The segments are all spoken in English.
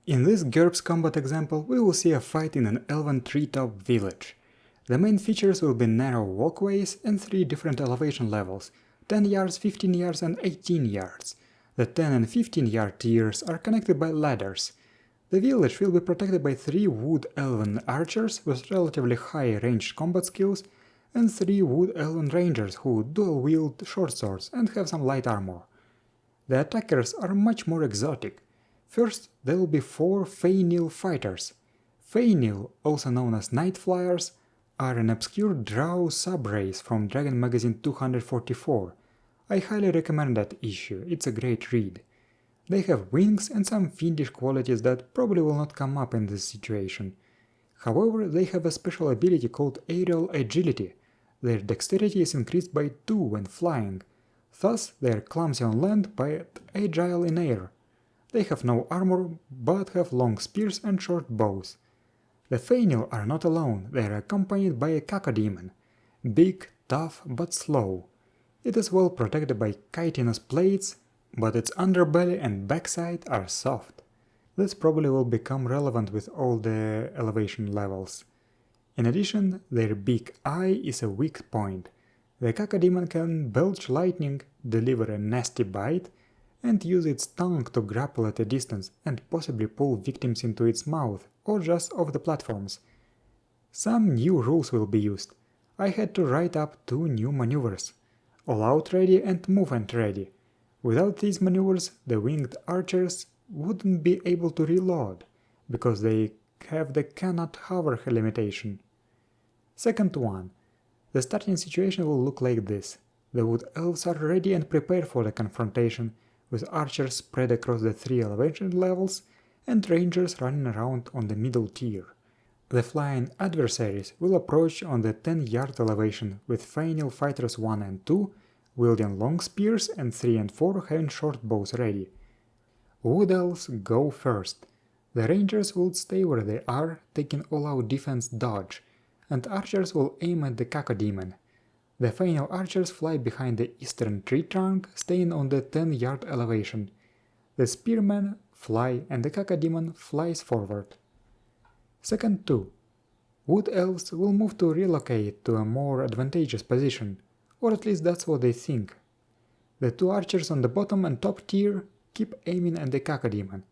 In this GURPS combat example, we will see a fight in an Elven Treetop village. The main features will be narrow walkways and 3 different elevation levels, 10 yards, 15 yards and 18 yards. The 10 and 15 yard tiers are connected by ladders. The village will be protected by 3 wood elven archers with relatively high ranged combat skills and 3 wood elven rangers who dual wield short swords and have some light armor. The attackers are much more exotic. First, there will be 4 fainil fighters. Fainil, also known as Night Flyers, are an obscure drow sub-race from Dragon Magazine 244. I highly recommend that issue, it's a great read. They have wings and some fiendish qualities that probably will not come up in this situation. However, they have a special ability called aerial agility. Their dexterity is increased by 2 when flying, thus they are clumsy on land but agile in air. They have no armor but have long spears and short bows. The fainil are not alone, they are accompanied by a cacodemon. Big, tough, but slow. It is well protected by chitinous plates, but its underbelly and backside are soft. This probably will become relevant with all the elevation levels. In addition, their big eye is a weak point. The cacodemon can belch lightning, deliver a nasty bite, and use its tongue to grapple at a distance and possibly pull victims into its mouth or just off the platforms. Some new rules will be used. I had to write up 2 new maneuvers, All Out Ready and Movement Ready. Without these maneuvers, the winged archers wouldn't be able to reload, because they have the cannot hover limitation. Second one. The starting situation will look like this. The wood elves are ready and prepared for the confrontation, with archers spread across the 3 elevation levels and rangers running around on the middle tier. The flying adversaries will approach on the 10-yard elevation with fainil fighters 1 and 2 wielding long spears and 3 and 4 having short bows ready. Wood elves go first. The rangers will stay where they are, taking all-out defense dodge, and archers will aim at the cacodemon. The fainil archers fly behind the eastern tree trunk, staying on the 10-yard elevation. The spearmen fly and the cacodemon flies forward. Second 2. Wood elves will move to relocate to a more advantageous position, or at least that's what they think. The 2 archers on the bottom and top tier keep aiming at the cacodemon.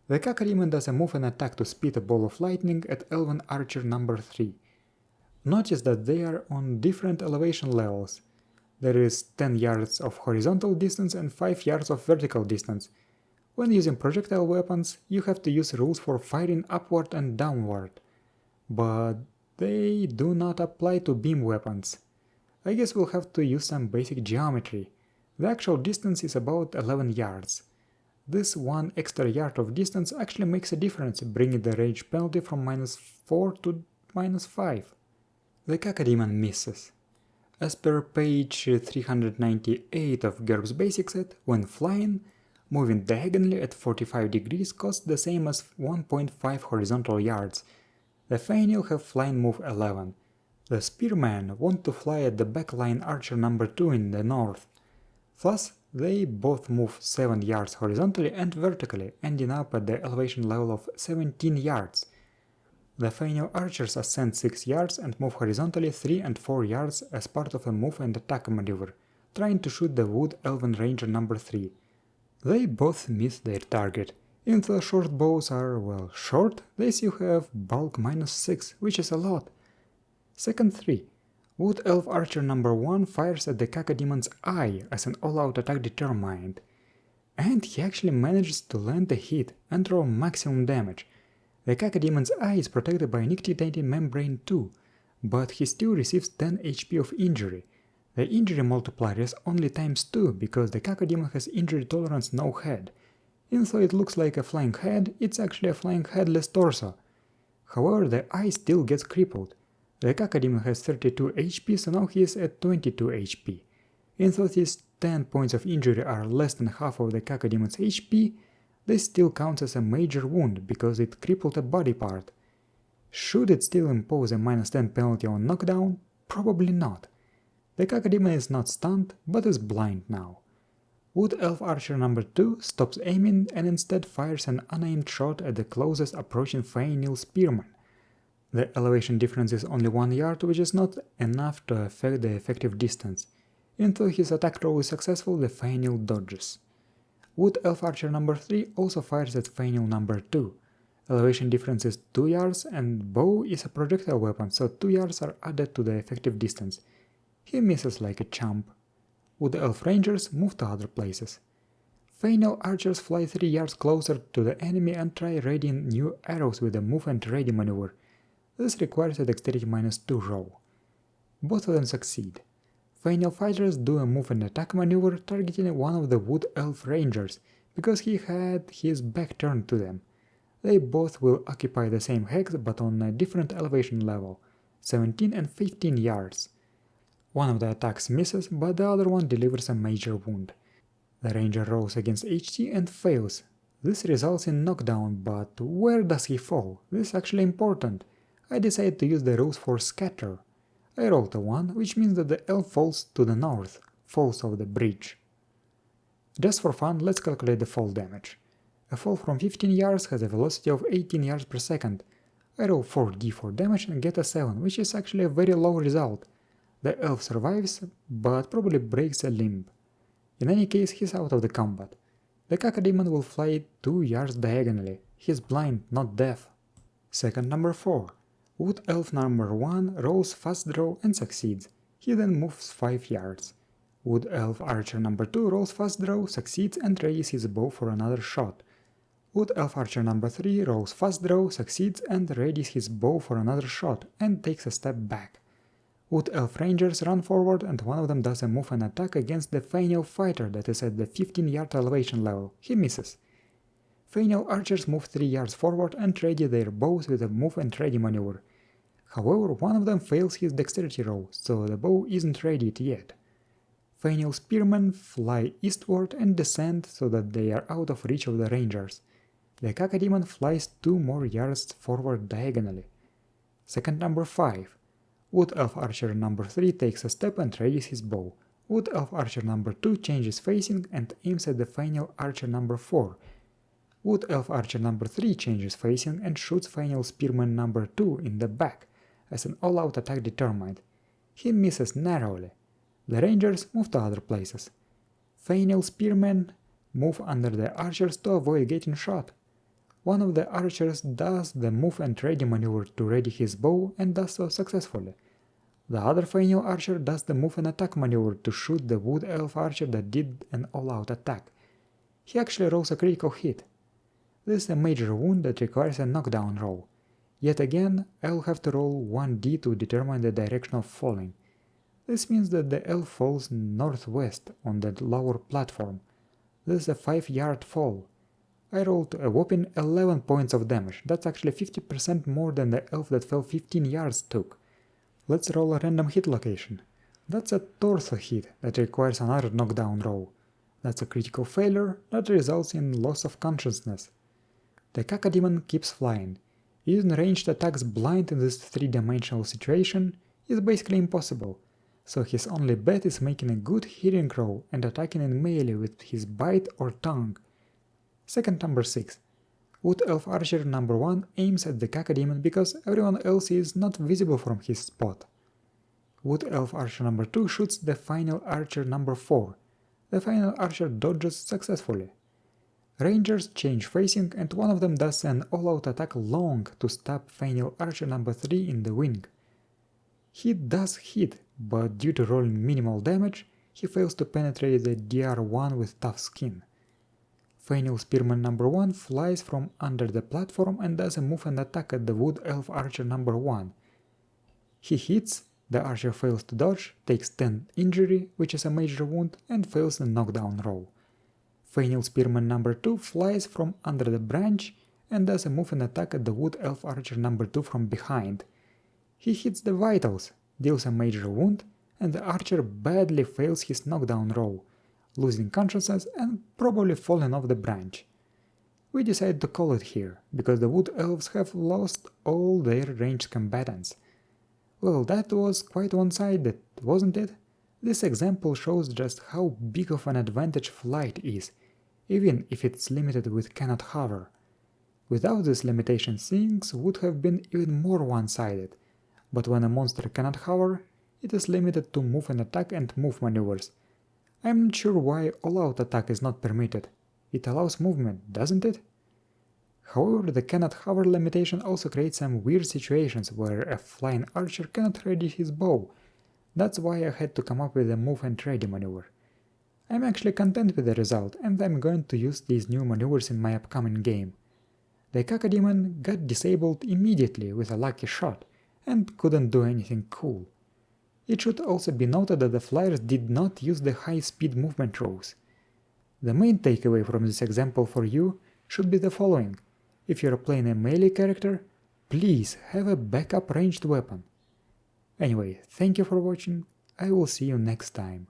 The cacodemon does a move and attack to spit a ball of lightning at Elven Archer number 3. Notice that they are on different elevation levels. There is 10 yards of horizontal distance and 5 yards of vertical distance. When using projectile weapons, you have to use rules for firing upward and downward, but they do not apply to beam weapons. I guess we'll have to use some basic geometry. The actual distance is about 11 yards. This 1 extra yard of distance actually makes a difference, bringing the range penalty from -4 to -5. The cacodemon misses. As per page 398 of GURPS Basic Set, when flying, moving diagonally at 45 degrees costs the same as 1.5 horizontal yards. The fainil have flying move 11. The spearmen want to fly at the backline archer number 2 in the north. Thus, they both move 7 yards horizontally and vertically, ending up at the elevation level of 17 yards. The fainil archers ascend 6 yards and move horizontally 3 and 4 yards as part of a move and attack maneuver, trying to shoot the wood elven ranger number 3. They both miss their target. Even though short bows are, well, short, they still have bulk -6, which is a lot. Second 3. Wood elf archer number 1 fires at the cacodemon's eye as an all-out attack determined. And he actually manages to land a hit and roll maximum damage. The cacodemon's eye is protected by nictitating membrane 2, but he still receives 10 HP of injury. The injury multiplier is only ×2 because the cacodemon has injury tolerance no head. Even though it looks like a flying head, it's actually a flying headless torso. However, the eye still gets crippled. The cacodemon has 32 HP, so now he is at 22 HP. Even though these 10 points of injury are less than half of the cacodemon's HP, this still counts as a major wound because it crippled a body part. Should it still impose a -10 penalty on knockdown? Probably not. The cacodemon is not stunned, but is blind now. Wood Elf Archer number 2 stops aiming and instead fires an unaimed shot at the closest approaching fainil spearman. The elevation difference is only 1 yard, which is not enough to affect the effective distance. Until his attack roll is successful, the fainil dodges. Wood Elf Archer number 3 also fires at fainil number 2. Elevation difference is 2 yards and bow is a projectile weapon, so 2 yards are added to the effective distance. He misses like a chump. Wood Elf Rangers move to other places. Fainil archers fly 3 yards closer to the enemy and try readying new arrows with a move and ready maneuver. This requires a dexterity -2 roll. Both of them succeed. Fainil fighters do a move and attack maneuver targeting one of the Wood Elf Rangers, because he had his back turned to them. They both will occupy the same hex but on a different elevation level, 17 and 15 yards. One of the attacks misses, but the other one delivers a major wound. The ranger rolls against HT and fails. This results in knockdown, but where does he fall? This is actually important. I decided to use the rules for scatter. I rolled a 1, which means that the elf falls to the north, falls off the bridge. Just for fun, let's calculate the fall damage. A fall from 15 yards has a velocity of 18 yards per second. I roll 4d4 damage and get a 7, which is actually a very low result. The elf survives, but probably breaks a limb. In any case, he's out of the combat. The Cacodemon will fly 2 yards diagonally. He's blind, not deaf. Second number 4. Wood Elf number 1 rolls fast draw and succeeds. He then moves 5 yards. Wood Elf Archer number 2 rolls fast draw, succeeds and raises his bow for another shot. Wood Elf Archer number 3 rolls fast draw, succeeds and readies his bow for another shot and takes a step back. Wood Elf Rangers run forward and one of them does a move and attack against the Fainil fighter that is at the 15-yard elevation level. He misses. Fainil Archers move 3 yards forward and ready their bows with a move and ready maneuver. However, one of them fails his dexterity roll, so the bow isn't readied yet. Fainil Spearmen fly eastward and descend so that they are out of reach of the Rangers. The Cacodemon flies 2 more yards forward diagonally. Second number 5. Wood Elf Archer number 3 takes a step and readies his bow. Wood Elf Archer number 2 changes facing and aims at the Fainil Archer number 4. Wood Elf Archer number 3 changes facing and shoots Fainil Spearman number 2 in the back, as an all-out attack determined. He misses narrowly. The Rangers move to other places. Fainil Spearmen move under the archers to avoid getting shot. One of the archers does the move and ready maneuver to ready his bow and does so successfully. The other Fainil archer does the move and attack maneuver to shoot the Wood Elf archer that did an all-out attack. He actually rolls a critical hit. This is a major wound that requires a knockdown roll. Yet again, I'll have to roll 1d to determine the direction of falling. This means that the elf falls northwest on the lower platform. This is a 5-yard fall. I rolled a whopping 11 points of damage. That's actually 50% more than the elf that fell 15 yards took. Let's roll a random hit location. That's a torso hit that requires another knockdown roll. That's a critical failure that results in loss of consciousness. The Cacodemon keeps flying. Using ranged attacks blind in this 3-dimensional situation is basically impossible, so his only bet is making a good hearing roll and attacking in melee with his bite or tongue. Second number 6. Wood Elf Archer number 1 aims at the Cacodemon because everyone else is not visible from his spot. Wood Elf Archer number 2 shoots the Fainil Archer number 4. The Fainil Archer dodges successfully. Rangers change facing and one of them does an all-out attack long to stab Fainil Archer number 3 in the wing. He does hit, but due to rolling minimal damage, he fails to penetrate the DR1 with tough skin. Fainil Spearman number 1 flies from under the platform and does a move and attack at the Wood Elf Archer number 1. He hits, the archer fails to dodge, takes 10 injury, which is a major wound, and fails the knockdown roll. Fainil Spearman number 2 flies from under the branch and does a move and attack at the Wood Elf Archer number 2 from behind. He hits the vitals, deals a major wound, and the archer badly fails his knockdown roll, losing consciousness and probably falling off the branch. We decided to call it here, because the Wood Elves have lost all their ranged combatants. Well, that was quite one-sided, wasn't it? This example shows just how big of an advantage flight is, even if it's limited with cannot hover. Without this limitation, things would have been even more one-sided, but when a monster cannot hover, it is limited to move and attack and move maneuvers. I'm not sure why all-out attack is not permitted. It allows movement, doesn't it? However, the cannot hover limitation also creates some weird situations where a flying archer cannot ready his bow. That's why I had to come up with a move and ready maneuver. I'm actually content with the result, and I'm going to use these new maneuvers in my upcoming game. The Cacodemon got disabled immediately with a lucky shot, and couldn't do anything cool. It should also be noted that the flyers did not use the high-speed movement rules. The main takeaway from this example for you should be the following. If you're playing a melee character, please have a backup ranged weapon. Anyway, thank you for watching, I will see you next time.